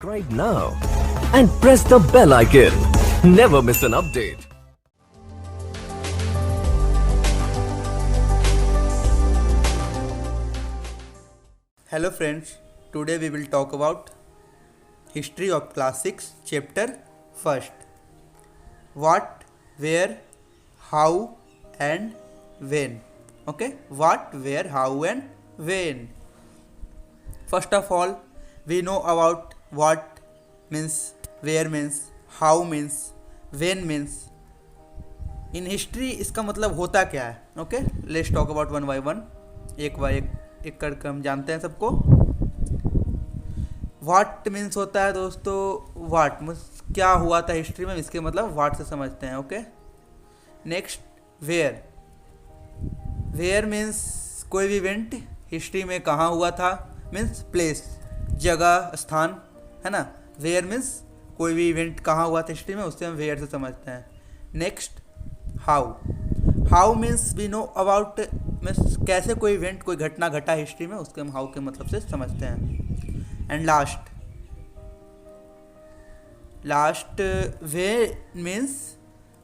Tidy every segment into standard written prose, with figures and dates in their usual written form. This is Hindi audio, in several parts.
subscribe now and press the bell icon. Never miss an update. Hello friends, today we will talk about History of Class 6 Chapter 1st. What, where, how and when. Okay, what, where, how and when. First of all, we know about what means, where means, how means, when means. In history इसका मतलब होता क्या है. Okay, let's talk about one by one, एक बाय एक करके हम जानते हैं सबको. वाट मीन्स होता है दोस्तों, वाट मीन्स क्या हुआ था हिस्ट्री में, इसके मतलब वाट से समझते हैं. Okay, next where. Where means कोई भी इवेंट हिस्ट्री में कहाँ हुआ था, मीन्स प्लेस, जगह, स्थान, है ना. वेयर मीन्स कोई भी इवेंट कहाँ हुआ था हिस्ट्री में, उससे हम वेयर से समझते हैं. Next how. How means we know about, means कैसे कोई इवेंट, कोई घटना घटा हिस्ट्री में, उसके हम हाउ के मतलब से समझते हैं. एंड लास्ट वे मीन्स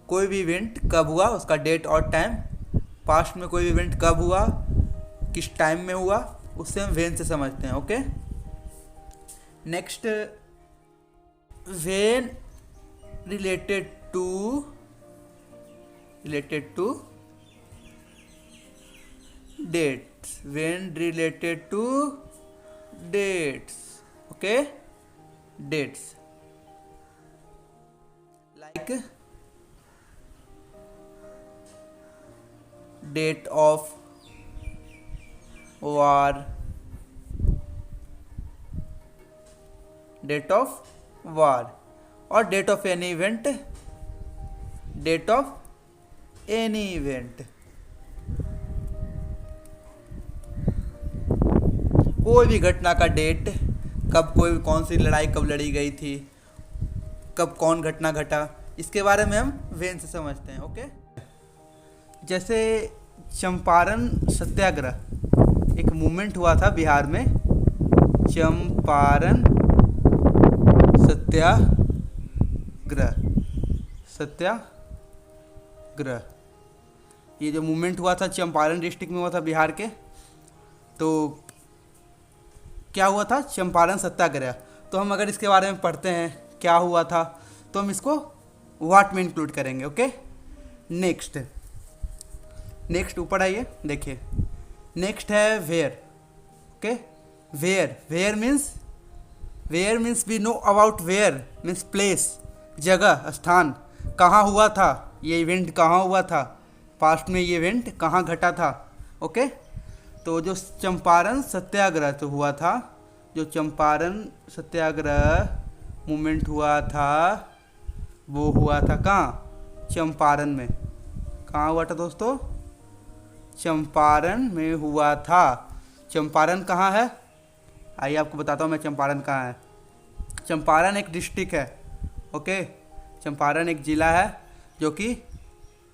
कोई भी इवेंट कब हुआ, उसका डेट और टाइम. पास्ट में कोई भी इवेंट कब हुआ, किस टाइम में हुआ, उससे हम वेन से समझते हैं. Okay, next when related to dates. When related to dates. Okay, dates like date of war, date of war or date of any event, date of any event. कोई भी घटना का डेट, कब कोई कौन सी लड़ाई कब लड़ी गई थी, कब कौन घटना घटा, इसके बारे में हम वेन से समझते हैं. ओके, जैसे चंपारण सत्याग्रह एक मूवमेंट हुआ था बिहार में. चंपारण सत्याग्रह ये जो मूवमेंट हुआ था चंपारण डिस्ट्रिक्ट में हुआ था बिहार के. तो क्या हुआ था, चंपारण सत्याग्रह. तो हम अगर इसके बारे में पढ़ते हैं क्या हुआ था, तो हम इसको व्हाट में इंक्लूड करेंगे. ओके, नेक्स्ट ऊपर आइए, देखिए. नेक्स्ट है where. Okay, where means we know about where, means place, जगह, स्थान, कहाँ हुआ था ये इवेंट, कहाँ हुआ था, पास्ट में ये इवेंट कहाँ घटा था. ओके, तो जो चंपारण सत्याग्रह तो हुआ था, जो चंपारण सत्याग्रह मूवमेंट हुआ था, वो हुआ था कहाँ, चंपारण में. कहाँ हुआ था दोस्तों, चंपारण में हुआ था. चंपारण कहाँ है, आइए आपको बताता हूँ मैं चंपारण कहाँ है. चंपारण एक डिस्ट्रिक्ट है. ओके, चंपारण एक ज़िला है जो कि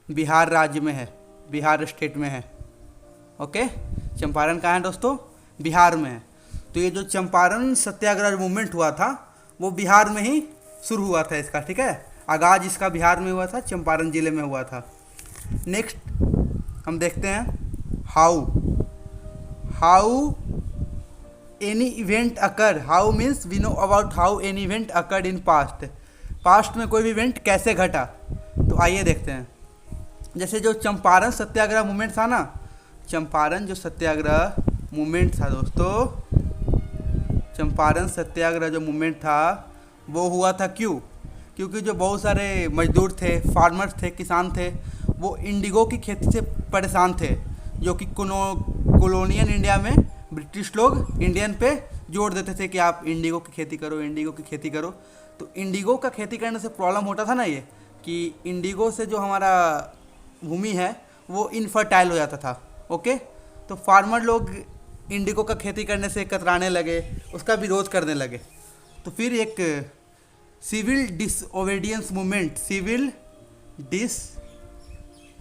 बिहार राज्य में है, बिहार स्टेट में है. ओके, चंपारण कहाँ है दोस्तों, बिहार में है. तो ये जो चंपारण सत्याग्रह मूवमेंट हुआ था वो बिहार में ही शुरू हुआ था इसका. ठीक है, आगाज इसका बिहार में हुआ था, चंपारण ज़िले में हुआ था. नेक्स्ट हम देखते हैं how any event occur. How means we know about how any event occurred in past में कोई भी इवेंट कैसे घटा. तो आइए देखते हैं. जैसे जो चंपारण सत्याग्रह मूवमेंट था ना, चंपारण जो सत्याग्रह मूवमेंट था दोस्तों, चंपारण सत्याग्रह जो मूवमेंट था वो हुआ था क्योंकि जो बहुत सारे मजदूर थे, फार्मर्स थे, किसान थे, वो इंडिगो की खेती से परेशान थे, जो कि कॉलोनियल इंडिया में ब्रिटिश लोग इंडियन पे जोर देते थे कि आप इंडिगो की खेती करो. तो इंडिगो का खेती करने से प्रॉब्लम होता था ना ये, कि इंडिगो से जो हमारा भूमि है वो इनफर्टाइल हो जाता था. ओके, तो फार्मर लोग इंडिगो का खेती करने से कतराने लगे, उसका विरोध करने लगे. तो फिर एक civil disobedience movement, civil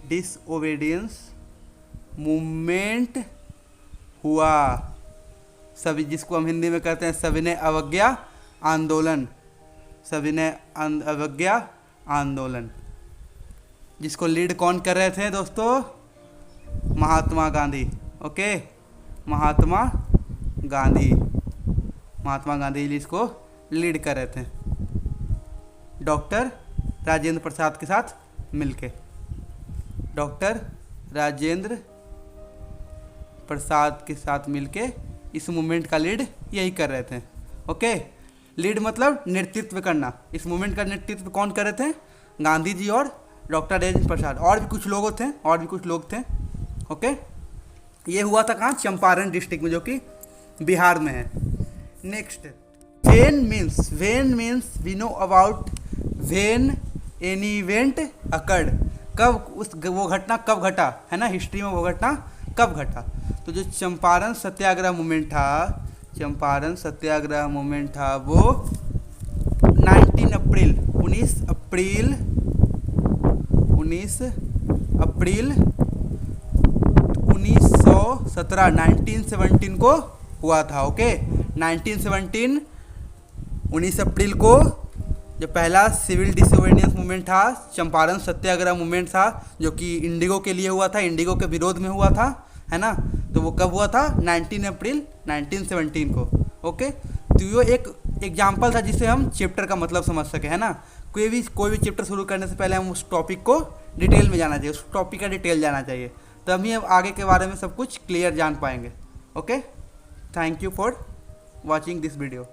disobedience movement हुआ. सभी, जिसको हम हिंदी में कहते हैं सविनय अवज्ञा आंदोलन, सविनय अवज्ञा आंदोलन, जिसको लीड कौन कर रहे थे दोस्तों? महात्मा गांधी। ओके, महात्मा गांधी जी इसको लीड कर रहे थे डॉक्टर राजेंद्र प्रसाद के साथ मिलके। डॉक्टर राजेंद्र प्रसाद के साथ मिलके इस मूवमेंट का लीड यही कर रहे थे। ओके, लीड मतलब नेतृत्व करना। इस मूवमेंट का नेतृत्व कौन कर रहे थे? गांधी जी और डॉक्टर राजेंद्र प्रसाद, और भी कुछ लोग थे। ओके, ये हुआ था कहाँ? चंपारण डिस्ट्रिक्ट में, जो कि बिहार में है। Next, when means we know about when any event occurred. कब वो घटना कब घटा, है ना, हिस्ट्री में वो घटना कब घटा। तो जो चंपारण सत्याग्रह मूवमेंट था वो 19 अप्रैल 1917 को हुआ था। ओके, 19 अप्रैल को जो पहला सिविल डिसोबीडियंस मूवमेंट था, चंपारण सत्याग्रह मूवमेंट था, जो कि इंडिगो के लिए हुआ था, इंडिगो के विरोध में हुआ था, है ना। तो वो कब हुआ था? 19 अप्रैल 1917 को। ओके, तो ये एक एग्जाम्पल था जिससे हम चैप्टर का मतलब समझ सके, है ना। कोई भी चैप्टर शुरू करने से पहले हम उस टॉपिक को डिटेल में जाना चाहिए, उस टॉपिक का डिटेल जाना चाहिए, तभी हम आगे के बारे में सब कुछ क्लियर जान पाएंगे। Okay, thank you for watching this video.